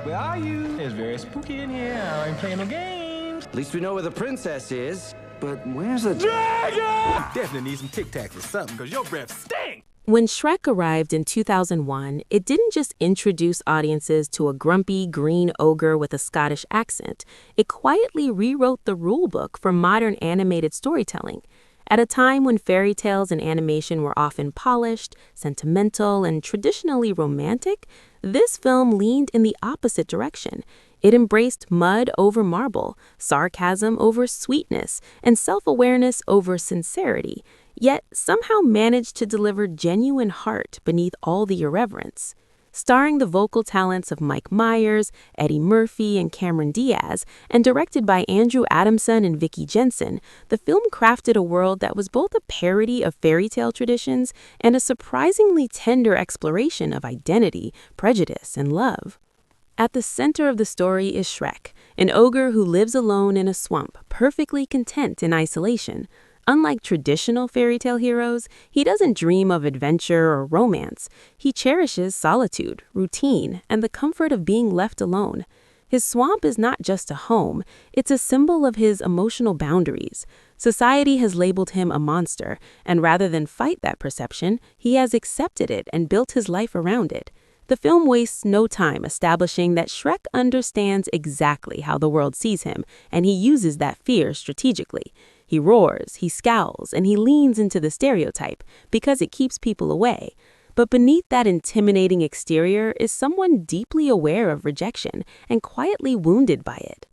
Where are you? It's very spooky in here. I ain't playing no games. At least we know where the princess is. But where's the Dragon! Definitely need some Tic Tacs or something, because your breath stinks. When Shrek arrived in 2001, it didn't just introduce audiences to a grumpy green ogre with a Scottish accent. It quietly rewrote the rulebook for modern animated storytelling. At a time when fairy tales and animation were often polished, sentimental, and traditionally romantic, this film leaned in the opposite direction. It embraced mud over marble, sarcasm over sweetness, and self-awareness over sincerity, yet somehow managed to deliver genuine heart beneath all the irreverence. Starring the vocal talents of Mike Myers, Eddie Murphy, and Cameron Diaz, and directed by Andrew Adamson and Vicky Jenson, the film crafted a world that was both a parody of fairy tale traditions and a surprisingly tender exploration of identity, prejudice, and love. At the center of the story is Shrek, an ogre who lives alone in a swamp, perfectly content in isolation. Unlike traditional fairy tale heroes, he doesn't dream of adventure or romance. He cherishes solitude, routine, and the comfort of being left alone. His swamp is not just a home, it's a symbol of his emotional boundaries. Society has labeled him a monster, and rather than fight that perception, he has accepted it and built his life around it. The film wastes no time establishing that Shrek understands exactly how the world sees him, and he uses that fear strategically. He roars, he scowls, and he leans into the stereotype because it keeps people away. But beneath that intimidating exterior is someone deeply aware of rejection and quietly wounded by it.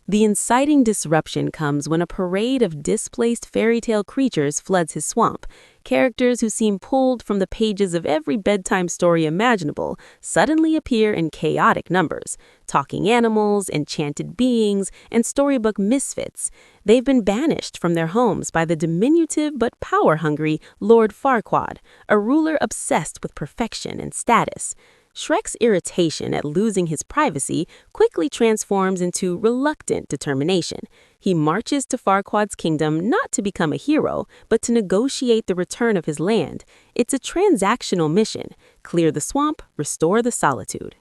The inciting disruption comes when a parade of displaced fairy tale creatures floods his swamp. Characters who seem pulled from the pages of every bedtime story imaginable suddenly appear in chaotic numbers. Talking animals, enchanted beings, and storybook misfits. They've been banished from their homes by the diminutive but power-hungry Lord Farquaad, a ruler obsessed with perfection and status. Shrek's irritation at losing his privacy quickly transforms into reluctant determination. He marches to Farquaad's kingdom not to become a hero, but to negotiate the return of his land. It's a transactional mission: clear the swamp, restore the solitude.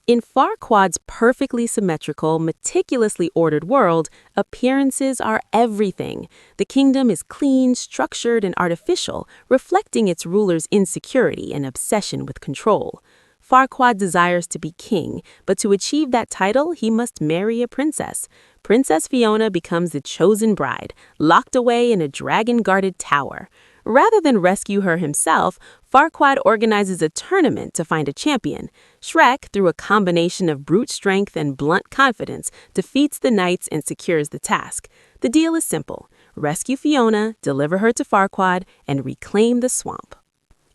In Farquaad's perfectly symmetrical, meticulously ordered world, appearances are everything. The kingdom is clean, structured, and artificial, reflecting its ruler's insecurity and obsession with control. Farquaad desires to be king, but to achieve that title, he must marry a princess. Princess Fiona becomes the chosen bride, locked away in a dragon-guarded tower. Rather than rescue her himself, Farquaad organizes a tournament to find a champion. Shrek, through a combination of brute strength and blunt confidence, defeats the knights and secures the task. The deal is simple: rescue Fiona, deliver her to Farquaad, and reclaim the swamp.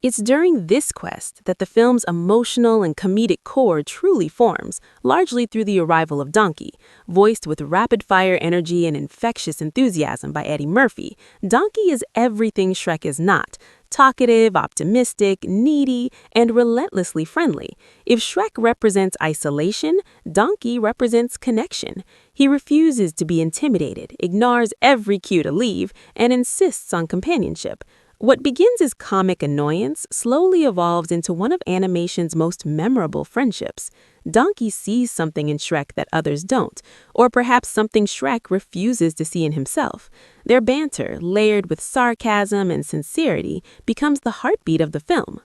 It's during this quest that the film's emotional and comedic core truly forms, largely through the arrival of Donkey. Voiced with rapid-fire energy and infectious enthusiasm by Eddie Murphy, Donkey is everything Shrek is not: talkative, optimistic, needy, and relentlessly friendly. If Shrek represents isolation, Donkey represents connection. He refuses to be intimidated, ignores every cue to leave, and insists on companionship. What begins as comic annoyance slowly evolves into one of animation's most memorable friendships. Donkey sees something in Shrek that others don't, or perhaps something Shrek refuses to see in himself. Their banter, layered with sarcasm and sincerity, becomes the heartbeat of the film.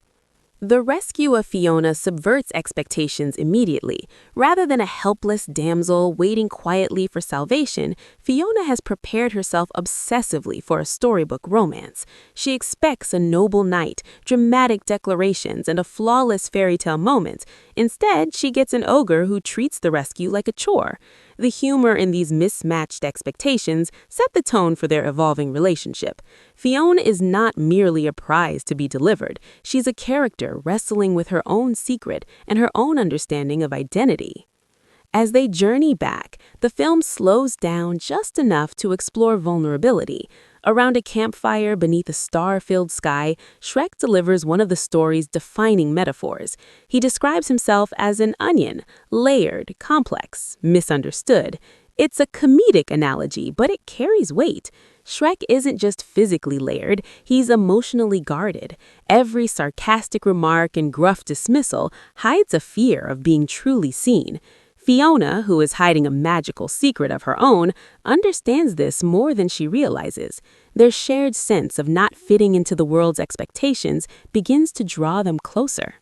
The rescue of Fiona subverts expectations immediately. Rather than a helpless damsel waiting quietly for salvation, Fiona has prepared herself obsessively for a storybook romance. She expects a noble knight, dramatic declarations, and a flawless fairy tale moment. Instead, she gets an ogre who treats the rescue like a chore. The humor in these mismatched expectations set the tone for their evolving relationship. Fiona is not merely a prize to be delivered. She's a character wrestling with her own secret and her own understanding of identity. As they journey back, the film slows down just enough to explore vulnerability. Around a campfire beneath a star-filled sky, Shrek delivers one of the story's defining metaphors. He describes himself as an onion, layered, complex, misunderstood. It's a comedic analogy, but it carries weight. Shrek isn't just physically layered, he's emotionally guarded. Every sarcastic remark and gruff dismissal hides a fear of being truly seen. Fiona, who is hiding a magical secret of her own, understands this more than she realizes. Their shared sense of not fitting into the world's expectations begins to draw them closer.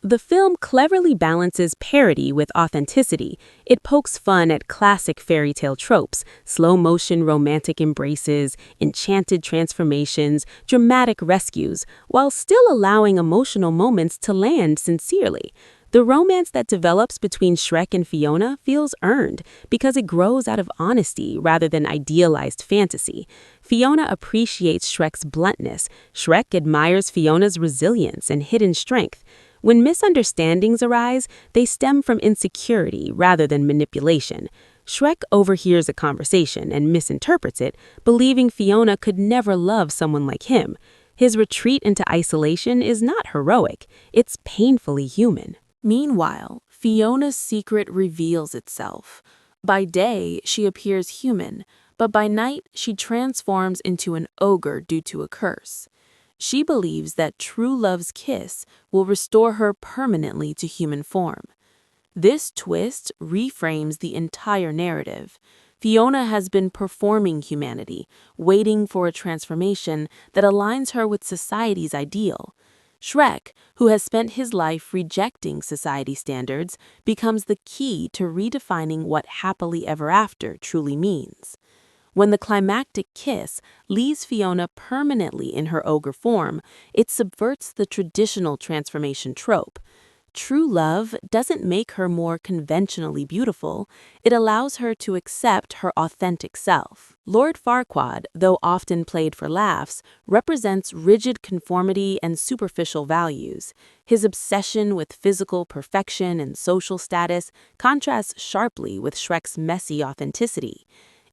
The film cleverly balances parody with authenticity. It pokes fun at classic fairy tale tropes, slow-motion romantic embraces, enchanted transformations, dramatic rescues, while still allowing emotional moments to land sincerely. The romance that develops between Shrek and Fiona feels earned because it grows out of honesty rather than idealized fantasy. Fiona appreciates Shrek's bluntness. Shrek admires Fiona's resilience and hidden strength. When misunderstandings arise, they stem from insecurity rather than manipulation. Shrek overhears a conversation and misinterprets it, believing Fiona could never love someone like him. His retreat into isolation is not heroic, it's painfully human. Meanwhile, Fiona's secret reveals itself. By day, she appears human, but by night, she transforms into an ogre due to a curse. She believes that true love's kiss will restore her permanently to human form. This twist reframes the entire narrative. Fiona has been performing humanity, waiting for a transformation that aligns her with society's ideal. Shrek, who has spent his life rejecting society standards, becomes the key to redefining what happily ever after truly means. When the climactic kiss leaves Fiona permanently in her ogre form, it subverts the traditional transformation trope. True love doesn't make her more conventionally beautiful, it allows her to accept her authentic self. Lord Farquaad, though often played for laughs, represents rigid conformity and superficial values. His obsession with physical perfection and social status contrasts sharply with Shrek's messy authenticity.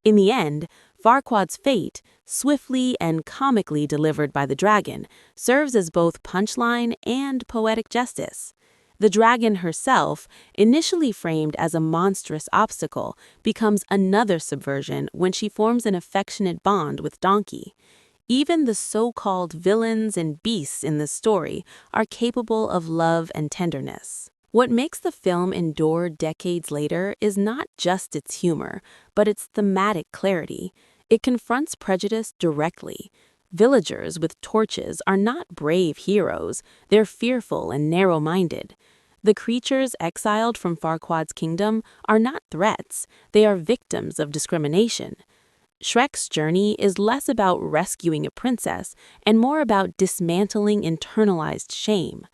In the end, Farquaad's fate, swiftly and comically delivered by the dragon, serves as both punchline and poetic justice. The dragon herself, initially framed as a monstrous obstacle, becomes another subversion when she forms an affectionate bond with Donkey. Even the so-called villains and beasts in this story are capable of love and tenderness. What makes the film endure decades later is not just its humor, but its thematic clarity. It confronts prejudice directly. Villagers with torches are not brave heroes, they're fearful and narrow-minded. The creatures exiled from Farquaad's kingdom are not threats, they are victims of discrimination. Shrek's journey is less about rescuing a princess and more about dismantling internalized shame.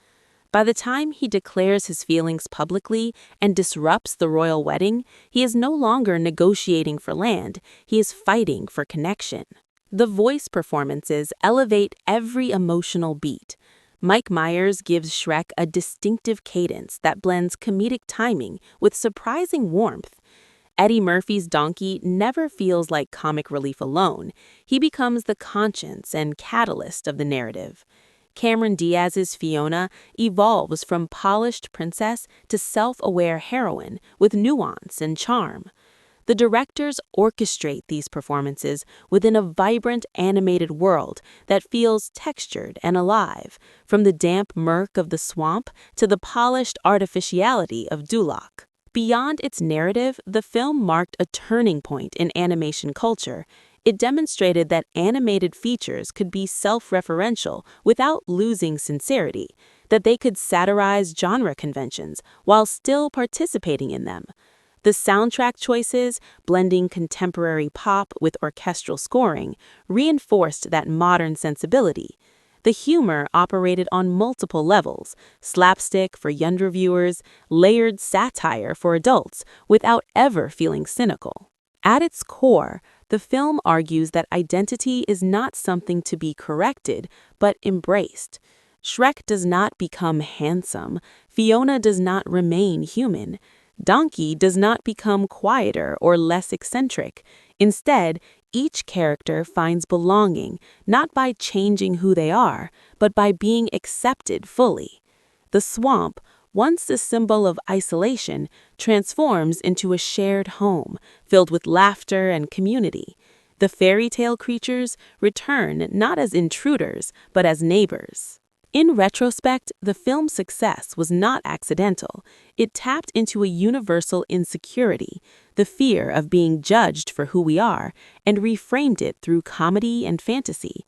By the time he declares his feelings publicly and disrupts the royal wedding, he is no longer negotiating for land, he is fighting for connection. The voice performances elevate every emotional beat. Mike Myers gives Shrek a distinctive cadence that blends comedic timing with surprising warmth. Eddie Murphy's Donkey never feels like comic relief alone. He becomes the conscience and catalyst of the narrative. Cameron Diaz's Fiona evolves from polished princess to self-aware heroine with nuance and charm. The directors orchestrate these performances within a vibrant animated world that feels textured and alive, from the damp murk of the swamp to the polished artificiality of Duloc. Beyond its narrative, the film marked a turning point in animation culture. It demonstrated that animated features could be self-referential without losing sincerity, that they could satirize genre conventions while still participating in them. The soundtrack choices, blending contemporary pop with orchestral scoring, reinforced that modern sensibility. The humor operated on multiple levels: slapstick for younger viewers, layered satire for adults, without ever feeling cynical. At its core, the film argues that identity is not something to be corrected, but embraced. Shrek does not become handsome. Fiona does not remain human. Donkey does not become quieter or less eccentric. Instead, each character finds belonging, not by changing who they are, but by being accepted fully. The swamp, once a symbol of isolation, transforms into a shared home, filled with laughter and community. The fairy tale creatures return not as intruders, but as neighbors. In retrospect, the film's success was not accidental. It tapped into a universal insecurity, the fear of being judged for who we are, and reframed it through comedy and fantasy.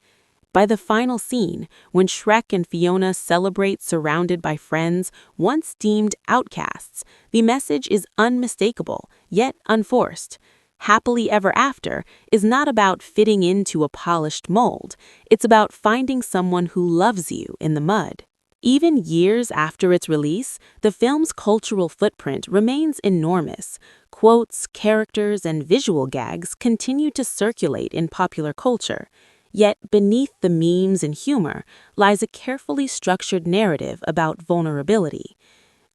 By the final scene, when Shrek and Fiona celebrate surrounded by friends once deemed outcasts, the message is unmistakable, yet unforced. Happily Ever After is not about fitting into a polished mold. It's about finding someone who loves you in the mud. Even years after its release, the film's cultural footprint remains enormous. Quotes, characters, and visual gags continue to circulate in popular culture. Yet beneath the memes and humor lies a carefully structured narrative about vulnerability.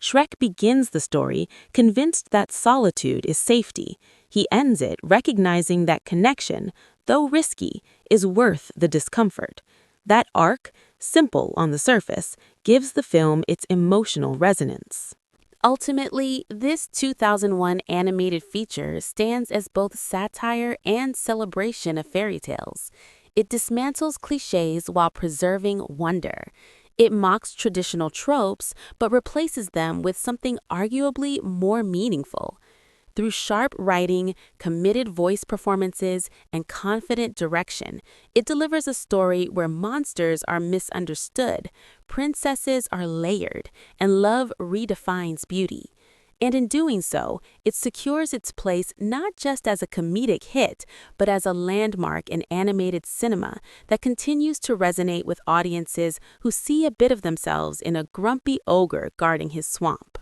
Shrek begins the story convinced that solitude is safety. He ends it recognizing that connection, though risky, is worth the discomfort. That arc, simple on the surface, gives the film its emotional resonance. Ultimately, this 2001 animated feature stands as both satire and celebration of fairy tales. It dismantles cliches while preserving wonder. It mocks traditional tropes, but replaces them with something arguably more meaningful. Through sharp writing, committed voice performances, and confident direction, it delivers a story where monsters are misunderstood, princesses are layered, and love redefines beauty. And in doing so, it secures its place not just as a comedic hit, but as a landmark in animated cinema that continues to resonate with audiences who see a bit of themselves in a grumpy ogre guarding his swamp.